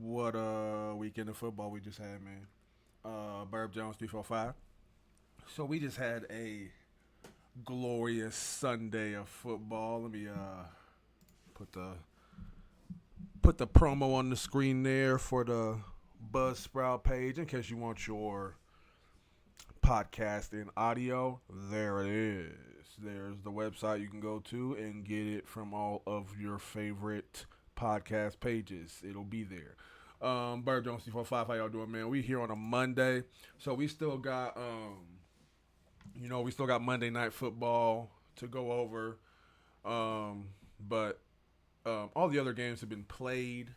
What weekend of football we just had, man. Burb Jones 345. So we just had a glorious Sunday of football. Let me put the put the promo on the screen there for the Buzzsprout page in case you want your podcast in audio. There it is. There's the website you can go to and get it from all of your favorite podcast pages. It'll be there. Bird Jones 345, how y'all doing, man? We here on a Monday, so we still got we still got Monday night football to go over. But all the other games have been played,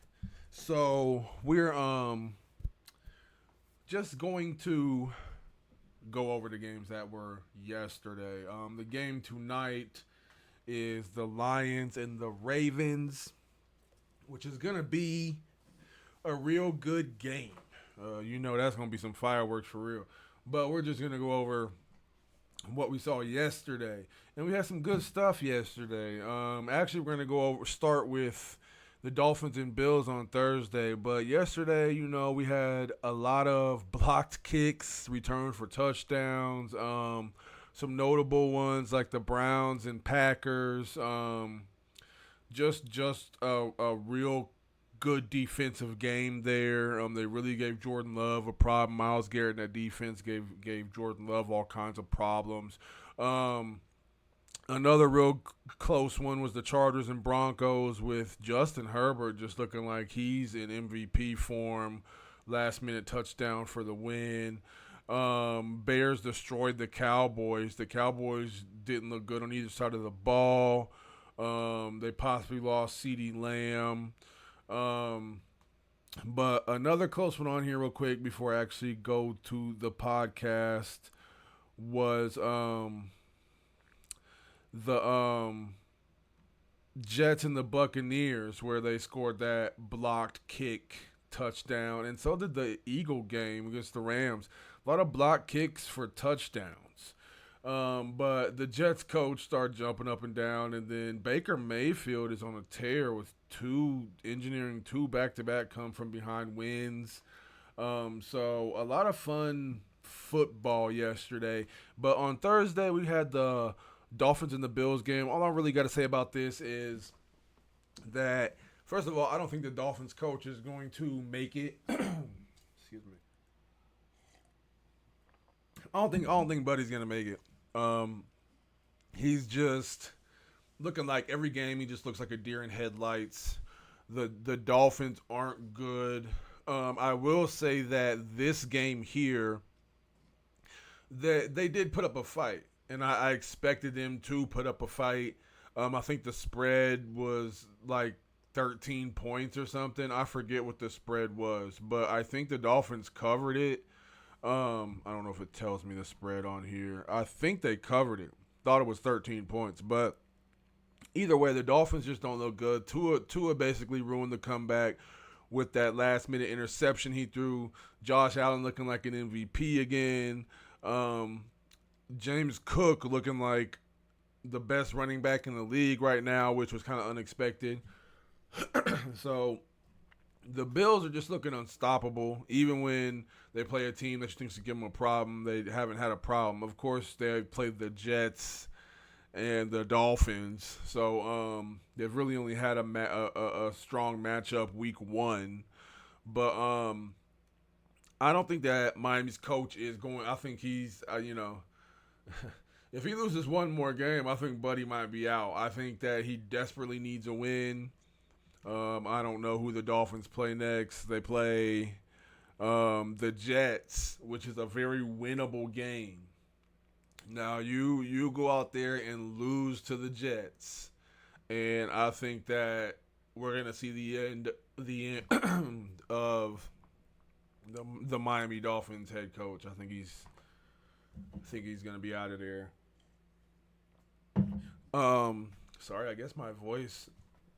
so we're just going to go over the games that were yesterday. The game tonight is the Lions and the Ravens, which is gonna be a real good game. That's gonna be some fireworks for real. But we're just gonna go over what we saw yesterday, and we had some good stuff yesterday. Actually, we're gonna start with the Dolphins and Bills on Thursday. But yesterday, we had a lot of blocked kicks, returned for touchdowns. Some notable ones like the Browns and Packers. Just a real good defensive game there. They really gave Jordan Love a problem. Myles Garrett and that defense gave Jordan Love all kinds of problems. Another real close one was the Chargers and Broncos with Justin Herbert just looking like he's in MVP form. Last-minute touchdown for the win. Bears destroyed the Cowboys. The Cowboys didn't look good on either side of the ball. They possibly lost CeeDee Lamb. But another close one on here real quick before I actually go to the podcast was the Jets and the Buccaneers, where they scored that blocked kick touchdown, and so did the Eagle game against the Rams. A lot of blocked kicks for touchdowns. But the Jets coach started jumping up and down, and then Baker Mayfield is on a tear with two back-to-back come from behind wins. So a lot of fun football yesterday. But on Thursday, we had the Dolphins and the Bills game. All I really got to say about this is that, first of all, I don't think the Dolphins coach is going to make it. Excuse me. I don't think Buddy's gonna make it. He's just looking like every game he just looks like a deer in headlights. The Dolphins aren't good. I will say that this game here, they did put up a fight, and I expected them to put up a fight. I think the spread was like 13 points or something. I forget what the spread was, but I think the Dolphins covered it. I don't know if it tells me the spread on here. I think they covered it. Thought it was 13 points, but either way, the Dolphins just don't look good. Tua basically ruined the comeback with that last-minute interception he threw. Josh Allen looking like an MVP again. James Cook looking like the best running back in the league right now, which was kind of unexpected. So the Bills are just looking unstoppable. Even when they play a team that you think should give them a problem, they haven't had a problem. Of course, they played the Jets and the Dolphins, so they've really only had a strong matchup week one. But I don't think that Miami's coach is going. I think he's if he loses one more game, I think Buddy might be out. I think that he desperately needs a win. I don't know who the Dolphins play next. They play the Jets, which is a very winnable game. Now, you go out there and lose to the Jets, and I think that we're going to see the end of the Miami Dolphins head coach. I think he's going to be out of there. Sorry, I guess my voice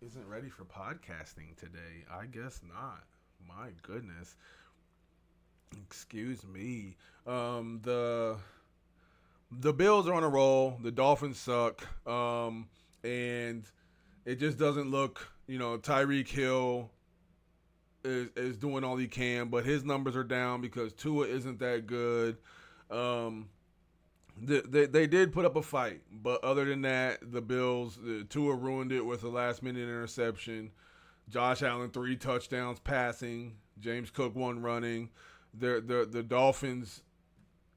isn't ready for podcasting today. I guess not. My goodness. Excuse me. The Bills are on a roll. The Dolphins suck. And it just doesn't look, Tyreek Hill is doing all he can, but his numbers are down because Tua isn't that good. Um, they did put up a fight, but other than that, the Bills, Tua ruined it with a last minute interception. Josh Allen 3 touchdowns passing, James Cook 1 running. The Dolphins,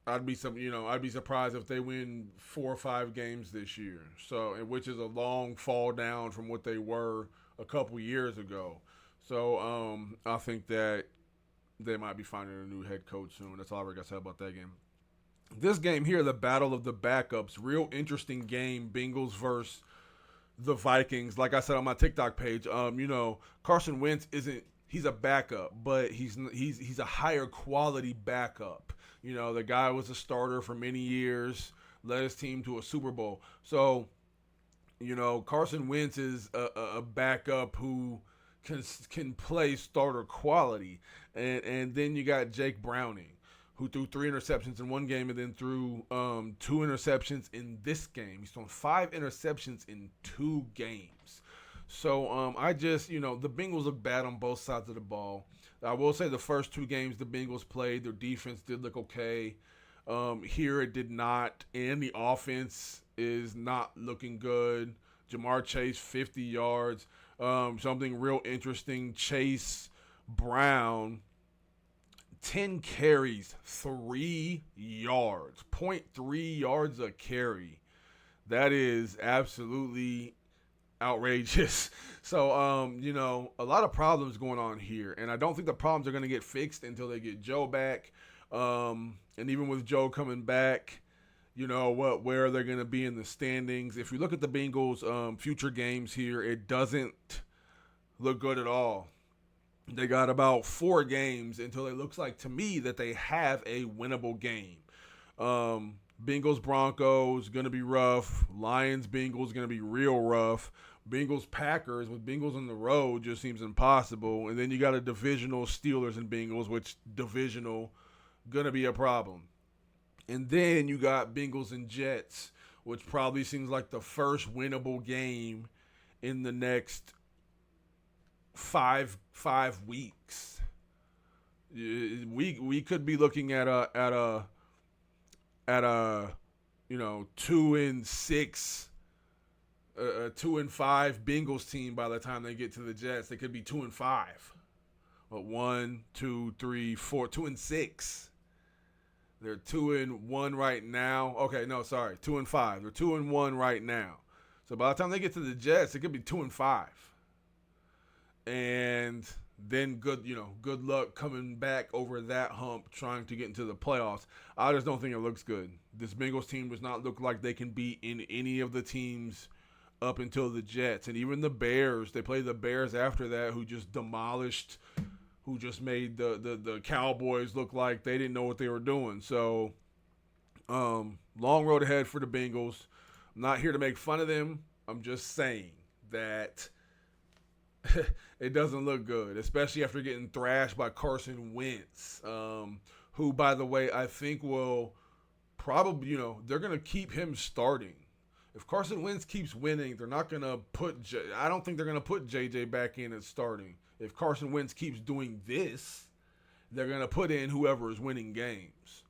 I'd be surprised if they win 4 or 5 games this year. So, which is a long fall down from what they were a couple years ago. So, I think that they might be finding a new head coach soon. That's all I got to say about that game. This game here, the battle of the backups, real interesting game. Bengals versus the Vikings. Like I said on my TikTok page, Carson Wentz he's a backup, but he's a higher quality backup. The guy was a starter for many years, led his team to a Super Bowl. So, Carson Wentz is a backup who can play starter quality. And then you got Jake Browning, who threw 3 interceptions in one game and then threw 2 interceptions in this game. He's thrown 5 interceptions in 2 games. So the Bengals look bad on both sides of the ball. I will say the first 2 games the Bengals played, their defense did look okay. Here it did not, and the offense is not looking good. Jamar Chase, 50 yards. Something real interesting, Chase Brown, 10 carries, 3 yards, 0.3 yards a carry. That is absolutely outrageous. So, a lot of problems going on here. And I don't think the problems are going to get fixed until they get Joe back. And even with Joe coming back, where they're going to be in the standings. If you look at the Bengals' future games here, it doesn't look good at all. They got about 4 games until it looks like to me that they have a winnable game. Bengals Broncos going to be rough. Lions Bengals going to be real rough. Bengals Packers with Bengals on the road just seems impossible. And then you got a divisional Steelers and Bengals, which divisional going to be a problem. And then you got Bengals and Jets, which probably seems like the first winnable game in the next five weeks. We could be looking at a 2-6, a 2-5 Bengals team by the time they get to the Jets. They could be 2-5. But 1, 2, 3, 4, 2-6. They're 2-1 right now. Okay, no, sorry, 2-5. They're 2-1 right now. So by the time they get to the Jets, it could be 2-5. And then good luck coming back over that hump, trying to get into the playoffs. I just don't think it looks good. This Bengals team does not look like they can beat in any of the teams up until the Jets. And even the Bears, they play the Bears after that, who just made the Cowboys look like they didn't know what they were doing. So, long road ahead for the Bengals. I'm not here to make fun of them. I'm just saying that it doesn't look good, especially after getting thrashed by Carson Wentz, who, by the way, I think will probably, they're going to keep him starting. If Carson Wentz keeps winning, they're not going to I don't think they're going to put JJ back in as starting. If Carson Wentz keeps doing this, they're going to put in whoever is winning games.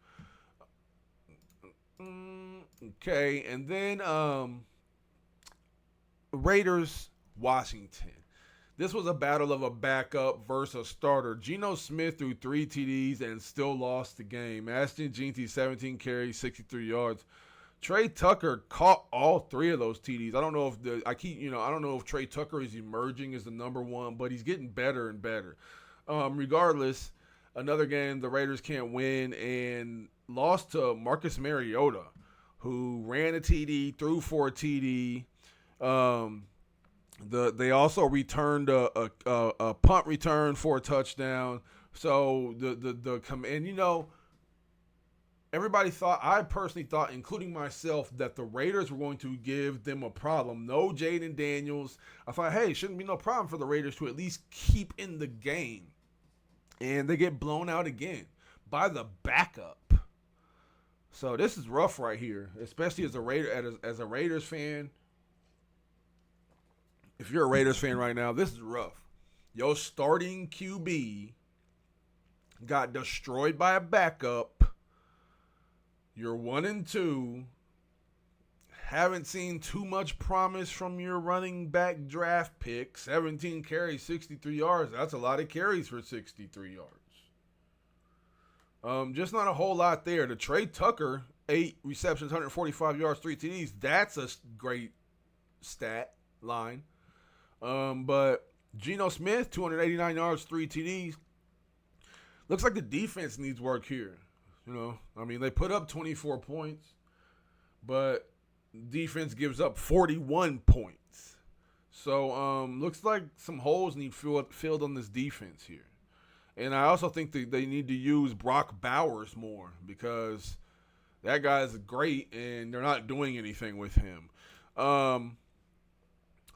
Okay, and then Raiders, Washington. This was a battle of a backup versus a starter. Geno Smith threw 3 TDs and still lost the game. Ashton Jeanty, 17 carries, 63 yards. Trey Tucker caught all 3 of those TDs. I don't know if I don't know if Trey Tucker is emerging as the number 1, but he's getting better and better. Regardless, another game the Raiders can't win and lost to Marcus Mariota, who ran a TD, threw for a TD. They also returned a punt return for a touchdown. So I personally thought, including myself, that the Raiders were going to give them a problem. No Jaden Daniels. I thought, hey, shouldn't be no problem for the Raiders to at least keep in the game. And they get blown out again by the backup. So this is rough right here, especially as a Raiders fan. If you're a Raiders fan right now, this is rough. Your starting QB got destroyed by a backup. You're 1-2. Haven't seen too much promise from your running back draft pick. 17 carries, 63 yards. That's a lot of carries for 63 yards. Just not a whole lot there. The Trey Tucker, 8 receptions, 145 yards, 3 TDs. That's a great stat line. But Geno Smith, 289 yards, 3 TDs. Looks like the defense needs work here. They put up 24 points, but defense gives up 41 points. So looks like some holes need filled on this defense here. And I also think that they need to use Brock Bowers more because that guy's great and they're not doing anything with him.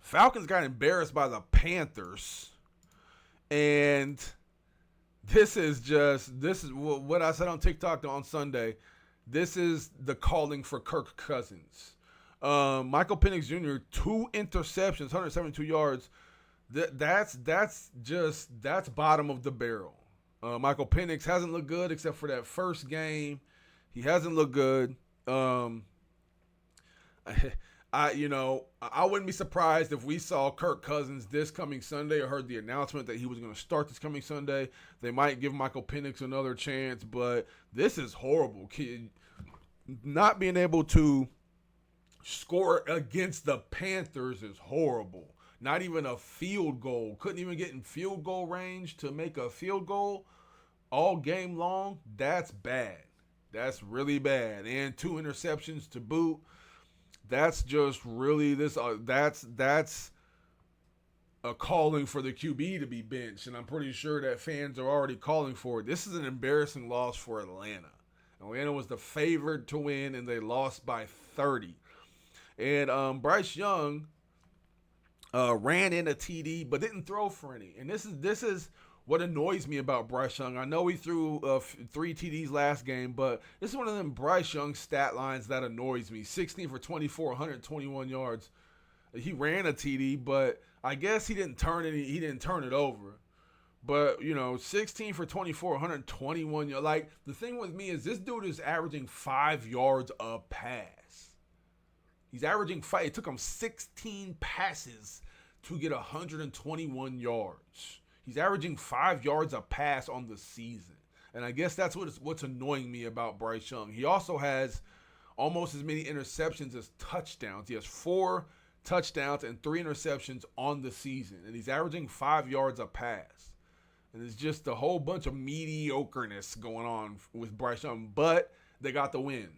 Falcons got embarrassed by the Panthers. And this is what I said on TikTok on Sunday. This is the calling for Kirk Cousins. Michael Penix Jr., 2 interceptions, 172 yards. That's bottom of the barrel. Michael Penix hasn't looked good except for that first game. He hasn't looked good. I wouldn't be surprised if we saw Kirk Cousins this coming Sunday or heard the announcement that he was going to start this coming Sunday. They might give Michael Penix another chance, but this is horrible. Not being able to score against the Panthers is horrible. Not even a field goal. Couldn't even get in field goal range to make a field goal all game long. That's bad. That's really bad. And 2 interceptions to boot. That's just really that's a calling for the QB to be benched. And I'm pretty sure that fans are already calling for it. This is an embarrassing loss for Atlanta. Atlanta was the favorite to win, and they lost by 30. And Bryce Young ran in a TD, but didn't throw for any. And this is what annoys me about Bryce Young. I know he threw 3 TDs last game, but this is one of them Bryce Young stat lines that annoys me. 16 for 24, 121 yards. He ran a TD, but I guess he didn't turn it over. But, 16 for 24, 121 yards. Like, the thing with me is this dude is averaging 5 yards a pass. He's averaging 5. It took him 16 passes to get 121 yards. He's averaging 5 yards a pass on the season. And I guess that's what's annoying me about Bryce Young. He also has almost as many interceptions as touchdowns. He has 4 touchdowns and 3 interceptions on the season. And he's averaging 5 yards a pass. And it's just a whole bunch of mediocreness going on with Bryce Young. But they got the win.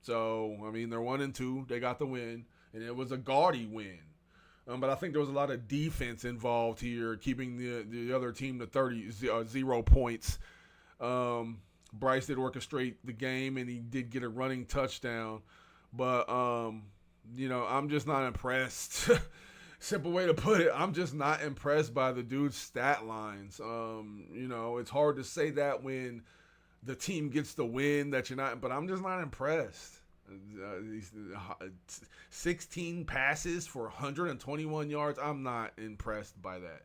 So, they're 1-2. They got the win. And it was a gaudy win. But I think there was a lot of defense involved here, keeping the other team to 0 points. Bryce did orchestrate the game, and he did get a running touchdown. But, I'm just not impressed. Simple way to put it, I'm just not impressed by the dude's stat lines. It's hard to say that when the team gets the win that you're not, but I'm just not impressed. 16 passes for 121 yards. I'm not impressed by that.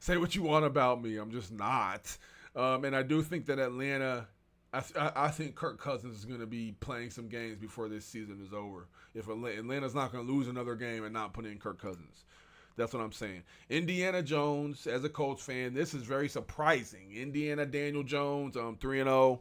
Say what you want about me. I'm just not. And I do think that Atlanta, I think Kirk Cousins is going to be playing some games before this season is over. If Atlanta's not going to lose another game and not put in Kirk Cousins. That's what I'm saying. Indiana Jones, as a Colts fan, this is very surprising. Indiana Daniel Jones, 3-0.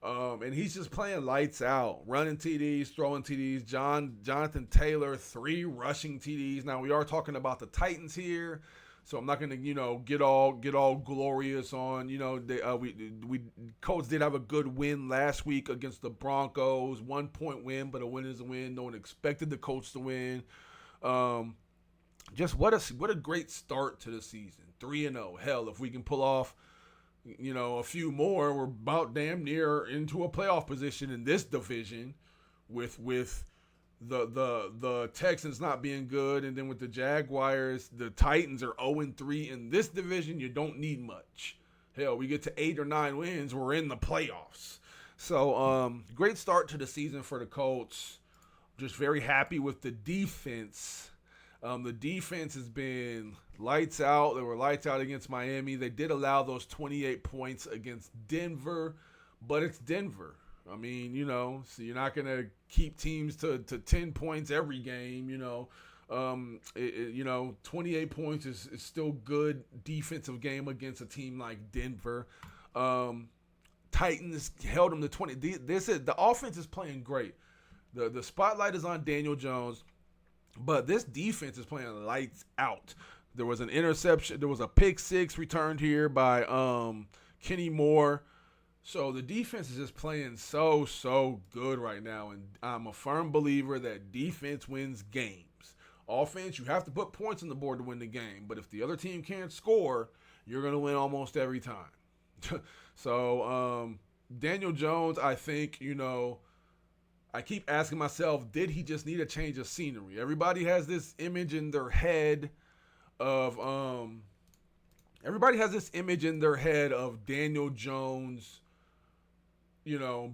And he's just playing lights out, running TDs, throwing TDs. Jonathan Taylor, 3 rushing TDs. Now, we are talking about the Titans here, so I'm not going to, get all glorious on, we Colts did have a good win last week against the Broncos, 1-point win, but a win is a win. No one expected the Colts to win. Just what a great start to the season, 3-0. Hell, if we can pull off, a few more, we're about damn near into a playoff position in this division with the Texans not being good, and then with the Jaguars, the Titans are 0-3 in this division. You don't need much. Hell, we get to 8 or 9 wins, we're in the playoffs. So, great start to the season for the Colts. Just very happy with the defense. The defense has been lights out. They were lights out against Miami. They did allow those 28 points against Denver, but it's Denver. I mean, so you're not going to keep teams to 10 points every game, 28 points is still good defensive game against a team like Denver. Titans held them to 20. The offense is playing great. The spotlight is on Daniel Jones, but this defense is playing lights out. There was an interception. There was a pick six returned here by Kenny Moore. So the defense is just playing so good right now, and I'm a firm believer that defense wins games. Offense, you have to put points on the board to win the game, but if the other team can't score, you're going to win almost every time. So Daniel Jones, I think, I keep asking myself, did he just need a change of scenery? Everybody has this image in their head of Daniel Jones,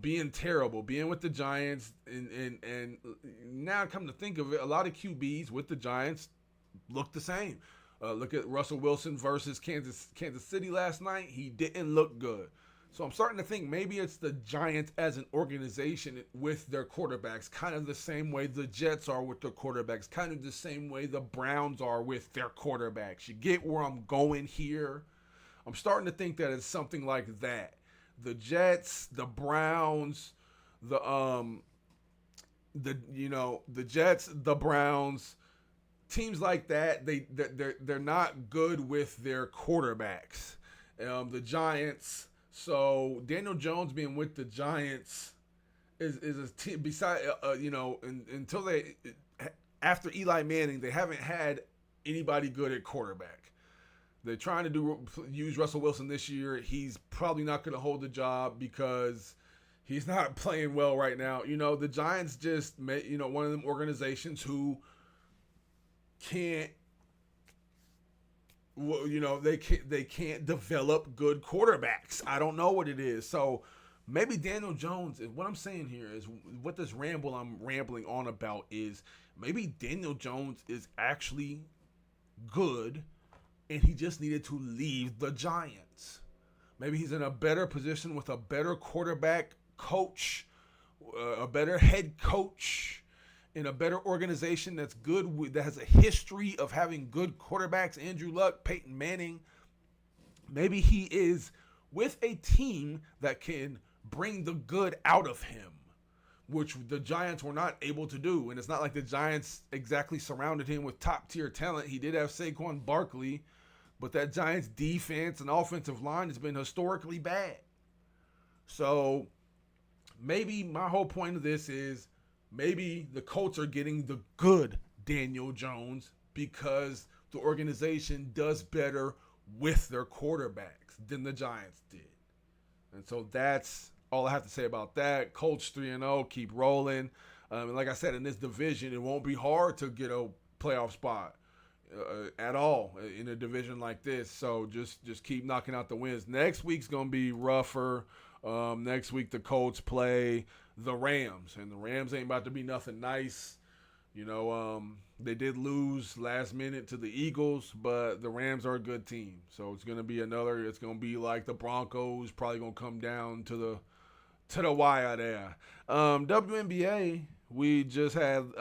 being terrible, being with the Giants, and now come to think of it, a lot of QBs with the Giants look the same. Look at Russell Wilson versus Kansas City last night. He didn't look good. So I'm starting to think maybe it's the Giants as an organization with their quarterbacks, kind of the same way the Jets are with their quarterbacks, kind of the same way the Browns are with their quarterbacks. You get where I'm going here? I'm starting to think that it's something like that. The Jets, the Browns, the Jets, the Browns, teams like that, they're not good with their quarterbacks. The Giants. So Daniel Jones being with the Giants is a team. Beside until they after Eli Manning, they haven't had anybody good at quarterback. They're trying to use Russell Wilson this year. He's probably not going to hold the job because he's not playing well right now. The Giants just one of them organizations who can't. They can't develop good quarterbacks. I don't know what it is. So maybe Daniel Jones. What I'm saying here is what this ramble I'm rambling on about is maybe Daniel Jones is actually good, and he just needed to leave the Giants. Maybe he's in a better position with a better quarterback coach, a better head coach, in a better organization that's good, that has a history of having good quarterbacks, Andrew Luck, Peyton Manning. Maybe he is with a team that can bring the good out of him, which the Giants were not able to do. And it's not like the Giants exactly surrounded him with top-tier talent. He did have Saquon Barkley, but that Giants defense and offensive line has been historically bad. So maybe my whole point of this is maybe the Colts are getting the good Daniel Jones because the organization does better with their quarterbacks than the Giants did. And so that's all I have to say about that. Colts 3-0, keep rolling. And like I said, in this division, it won't be hard to get a playoff spot at all in a division like this. So just keep knocking out the wins. Next week's going to be rougher. Next week, the Colts play the Rams, and the Rams ain't about to be nothing nice. They did lose last minute to the Eagles, but the Rams are a good team. So it's going to be like the Broncos, probably going to come down to the wire there. WNBA, we just had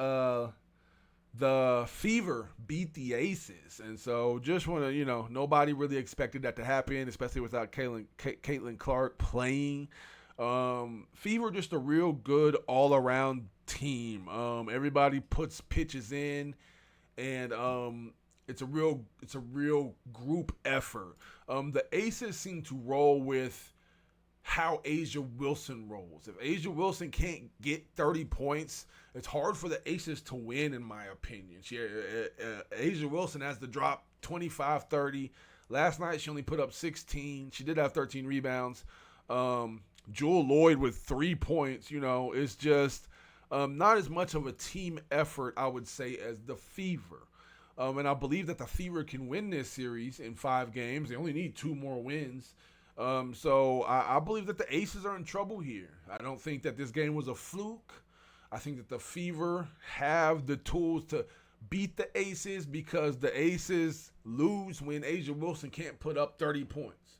the Fever beat the Aces. And so just want to, nobody really expected that to happen, especially without Caitlin Clark playing. Fever just a real good all-around team. Everybody puts pitches in, and it's a real group effort. The Aces seem to roll with how Asia Wilson rolls. If Asia Wilson can't get 30 points, it's hard for the Aces to win, in my opinion. Asia Wilson has to drop 25, 30. Last night, she only put up 16. She did have 13 rebounds. Jewel Lloyd with 3 points, it's just not as much of a team effort, I would say, as the Fever. And I believe that the Fever can win this series in 5 games. They only need 2 more wins. So I believe that the Aces are in trouble here. I don't think that this game was a fluke. I think that the Fever have the tools to beat the Aces because the Aces lose when Asia Wilson can't put up 30 points.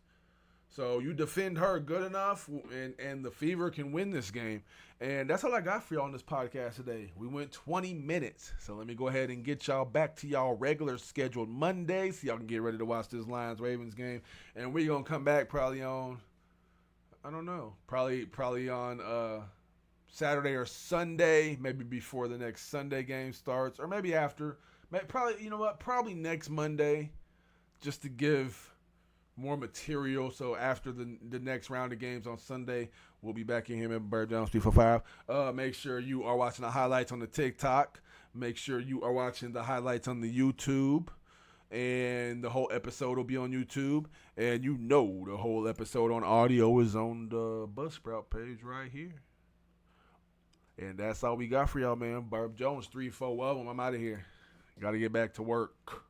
So you defend her good enough, and the Fever can win this game. And that's all I got for y'all on this podcast today. We went 20 minutes. So let me go ahead and get y'all back to y'all regular scheduled Monday so y'all can get ready to watch this Lions-Ravens game. And we're going to come back probably on, I don't know, probably on Saturday or Sunday, maybe before the next Sunday game starts, or maybe after. Probably, you know what, probably next Monday, just to give more material. So after the next round of games on Sunday, we'll be back in here at Bird Jones 345. Make sure you are watching the highlights on the TikTok. Make sure you are watching the highlights on the YouTube. And the whole episode will be on YouTube. And you know the whole episode on audio is on the Buzzsprout page right here. And that's all we got for y'all, man. Barb Jones 340. I'm out of here. Got to get back to work.